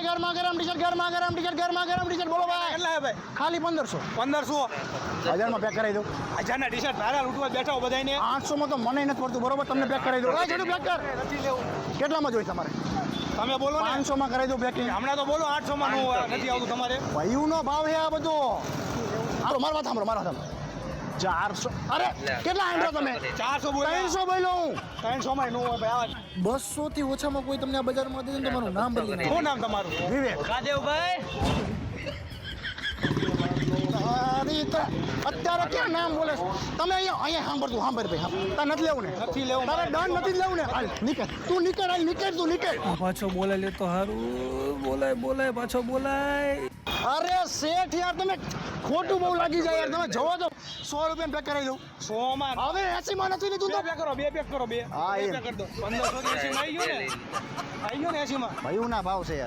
ગરમા ગરમ ટી-શર્ટ ગરમા ગરમ ટી-શર્ટ ગરમા ગરમ ટી-શર્ટ બોલો ભાઈ કેટલા હે ભાઈ? ખાલી 1500 1500 1000 માં પેક કરાવી દઉં હજારના ટી-શર્ટ ભાડા લૂંટવા બેઠા હો બધાયને. 800 માં તો મને નથી પડતું બરોબર તમને પેક કરાવી દઉં છોટું પેક કર નથી લેવું. કેટલામાં જોઈએ તમારે તમે બોલો ને. 500 માં કરાવી દઉં પેકિંગ હમણાં તો બોલો 800 માં નથી આવતું તમારે. ભાઈનો ભાવ છે આ બધો હાલો મારા વાત સાંભળો 400 અરે કેટલા આંડો તમે 400 બોલો. 300 બોલ્યો હું 300 માં નો હોય ભાઈ. 200 થી ઓછામાં કોઈ તમને આ બજારમાં દે તમારું નામ બદલી નાખે. શું નામ તમારું? વિવેક રાદેવભાઈ અરે તો અત્યારે ક્યાં નામ બોલે છે? તમે અહીંયા સાંભળ ભાઈ તાર નથી લેવું ને નથી લેવું. તારે ડન નથી લેવું ને હાલ નીકળ તું નીકળ હાલ નીકળ તું નીકળ પાછો બોલાય લે તો સારું બોલાય પાછો બોલાય અરે શેઠ યાર તમે ખોટું બહુ લાગી જાય યાર તમે જવો તો 100 રૂપિયા પેક કરાવી દઉં 100 માં હવે 80 માં નથી લીધું બે તો પેક કરો, બે પેક કરો, બે. હા, બે એમ. પેક કરી દો. 1500 થી 80 માં આવી ગયો ને? આવી ગયો ને 80 માં? ભાઈઓ ના ભાવ છે